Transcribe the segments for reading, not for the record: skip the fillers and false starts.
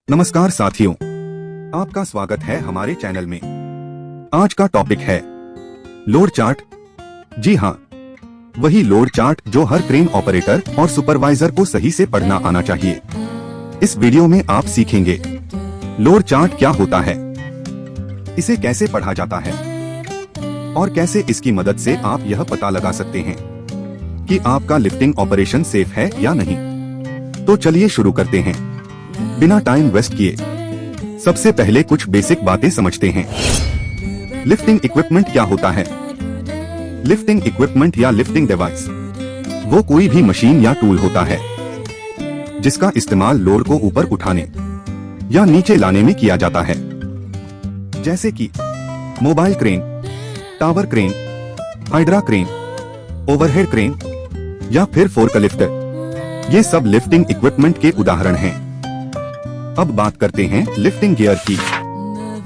नमस्कार साथियों, आपका स्वागत है हमारे चैनल में। आज का टॉपिक है लोड चार्ट। जी हाँ, वही लोड चार्ट जो हर क्रेन ऑपरेटर और सुपरवाइजर को सही से पढ़ना आना चाहिए। इस वीडियो में आप सीखेंगे लोड चार्ट क्या होता है, इसे कैसे पढ़ा जाता है और कैसे इसकी मदद से आप यह पता लगा सकते हैं कि आपका लिफ्टिंग ऑपरेशन सेफ है या नहीं। तो चलिए शुरू करते हैं बिना टाइम वेस्ट किए। सबसे पहले कुछ बेसिक बातें समझते हैं। लिफ्टिंग इक्विपमेंट क्या होता है? लिफ्टिंग इक्विपमेंट या लिफ्टिंग डिवाइस वो कोई भी मशीन या टूल होता है जिसका इस्तेमाल लोड को ऊपर उठाने या नीचे लाने में किया जाता है, जैसे कि mobile crane, tower crane, hydra crane, overhead crane या फिर फोर्कलिफ्ट। ये सब लिफ्टिंग इक्विपमेंट के उदाहरण हैं। अब बात करते हैं लिफ्टिंग गियर की।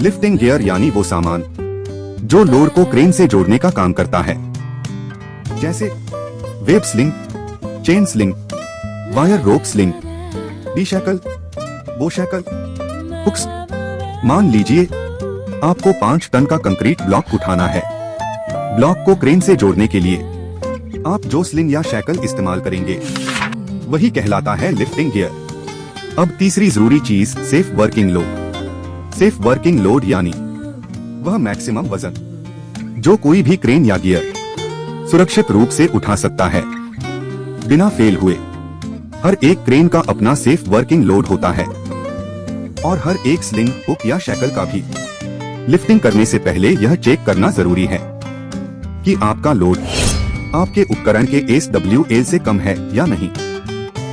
लिफ्टिंग गियर यानी वो सामान जो लोड को क्रेन से जोड़ने का काम करता है, जैसे web sling, chain sling, wire rope sling, D shackle, बो शैकल, हुक्स। मान लीजिए आपको 5 टन का कंक्रीट ब्लॉक उठाना है। ब्लॉक को क्रेन से जोड़ने के लिए आप जो स्लिंग या शैकल इस्तेमाल करेंगे वही कहलाता है लिफ्टिंग गियर। अब तीसरी जरूरी चीज safe working load. Safe working load यानी वह मैक्सिमम वजन जो कोई भी क्रेन या गियर सुरक्षित रूप से उठा सकता है बिना फेल हुए। हर एक क्रेन का अपना सेफ वर्किंग लोड होता है और हर एक स्लिंग, हुक या शैकल का भी लिफ्टिंग करने से पहले यह चेक करना जरूरी है कि आपका लोड आपके उपकरण के SWL से कम है या नहीं।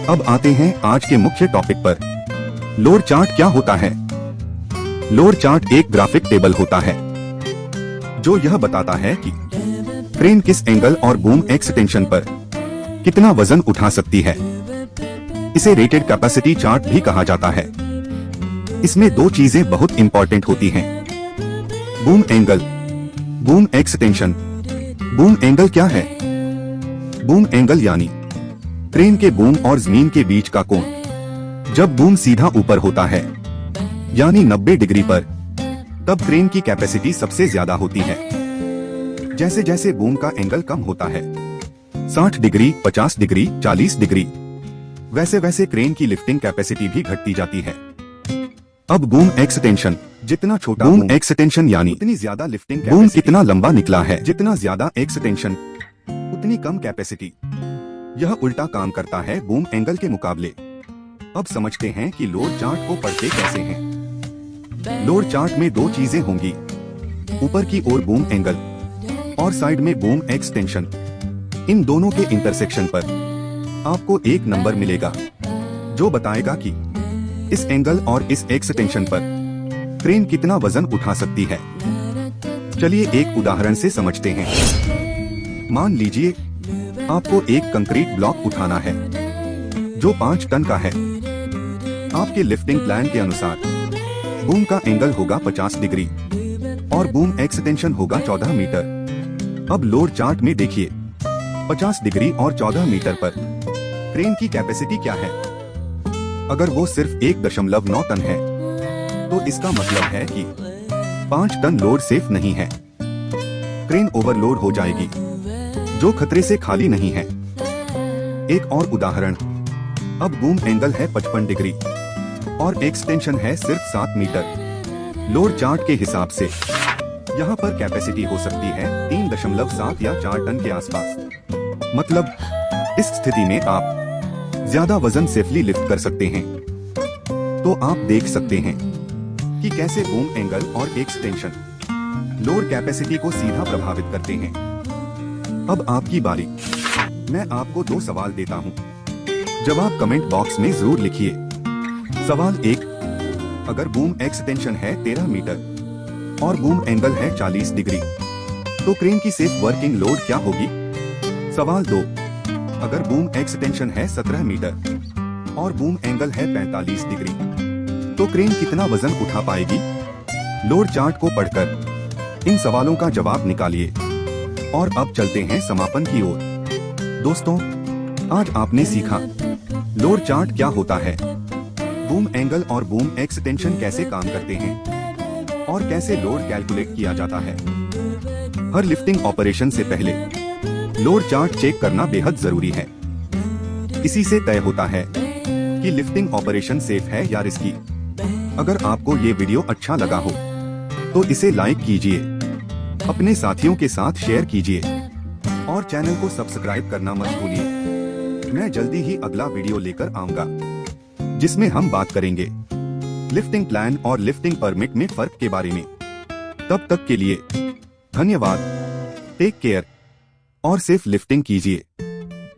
अब आते हैं आज के मुख्य टॉपिक पर। लोड चार्ट क्या होता है? लोड चार्ट एक ग्राफिक टेबल होता है जो यह बताता है कि क्रेन किस एंगल और बूम एक्सटेंशन पर कितना वजन उठा सकती है। इसे रेटेड कैपेसिटी चार्ट भी कहा जाता है। इसमें दो चीजें बहुत इंपॉर्टेंट होती हैं, boom angle, boom extension. Boom angle क्या है? बूम एंगल यानी क्रेन के बूम और जमीन के बीच का कोण। जब बूम सीधा ऊपर होता है यानी 90 डिग्री पर, तब क्रेन की कैपेसिटी सबसे ज्यादा होती है। जैसे जैसे बूम का एंगल कम होता है, 60 डिग्री, 50 डिग्री, 40 डिग्री, वैसे वैसे क्रेन की लिफ्टिंग कैपेसिटी भी घटती जाती है। अब बूम एक्सटेंशन, जितना छोटा बूम एक्सटेंशन यानी उतनी ज्यादा लिफ्टिंग। बूम कितना लंबा निकला है, जितना ज्यादा एक्सटेंशन उतनी कम कैपेसिटी। यह उल्टा काम करता है बूम एंगल के मुकाबले। अब समझते हैं कि लोड चार्ट को पढ़ते कैसे हैं। लोड चार्ट में दो चीजें होंगी, ऊपर की ओर बूम एंगल और साइड में बूम एक्सटेंशन। इन दोनों के इंटरसेक्शन पर आपको एक नंबर मिलेगा जो बताएगा कि इस एंगल और इस एक्सटेंशन पर क्रेन कितना वजन उठा सकती है। चलिए एक उदाहरण से समझते हैं। मान लीजिए आपको एक कंक्रीट ब्लॉक उठाना है जो 5 टन का है। आपके लिफ्टिंग प्लान के अनुसार बूम का एंगल होगा 50 डिग्री और बूम एक्सटेंशन होगा 14 मीटर। अब लोड चार्ट में देखिए 50 डिग्री और 14 मीटर पर क्रेन की कैपेसिटी क्या है। अगर वो सिर्फ 1.9 टन है तो इसका मतलब है कि 5 टन लोड सेफ नहीं है। क्रेन ओवरलोड हो जाएगी जो खतरे से खाली नहीं है। एक और उदाहरण, अब बूम एंगल है 55 डिग्री और एक्सटेंशन है सिर्फ 7 मीटर। लोड चार्ट के हिसाब से यहाँ पर कैपेसिटी हो सकती है 3.7 या 4 टन के आसपास। मतलब इस स्थिति में आप ज्यादा वजन सेफली लिफ्ट कर सकते हैं। तो आप देख सकते हैं कि कैसे बूम एंगल और एक्सटेंशन लोड कैपेसिटी को सीधा प्रभावित करते हैं। अब आपकी बारी। मैं आपको 2 सवाल देता हूं, जवाब कमेंट बॉक्स में जरूर लिखिए। सवाल 1, अगर बूम एक्सटेंशन है 13 मीटर और बूम एंगल है 40 डिग्री तो क्रेन की सेफ वर्किंग लोड क्या होगी? सवाल 2, अगर बूम एक्सटेंशन है 17 मीटर और बूम एंगल है 45 डिग्री तो क्रेन कितना वजन उठा पाएगी? लोड चार्ट को पढ़कर इन सवालों का जवाब निकालिए। और अब चलते हैं समापन की ओर। दोस्तों, आज आपने सीखा लोड चार्ट क्या होता है, बूम एंगल और बूम एक्सटेंशन कैसे काम करते हैं और कैसे लोड कैलकुलेट किया जाता है। हर लिफ्टिंग ऑपरेशन से पहले लोड चार्ट चेक करना बेहद जरूरी है। इसी से तय होता है कि लिफ्टिंग ऑपरेशन सेफ है या रिस्की। अगर आपको ये वीडियो अच्छा लगा हो तो इसे लाइक कीजिए, अपने साथियों के साथ शेयर कीजिए और चैनल को सब्सक्राइब करना मत भूलिए। मैं जल्दी ही अगला वीडियो लेकर आऊंगा जिसमें हम बात करेंगे लिफ्टिंग प्लान और लिफ्टिंग परमिट में फर्क के बारे में। तब तक के लिए धन्यवाद, टेक केयर और सेफ लिफ्टिंग कीजिए।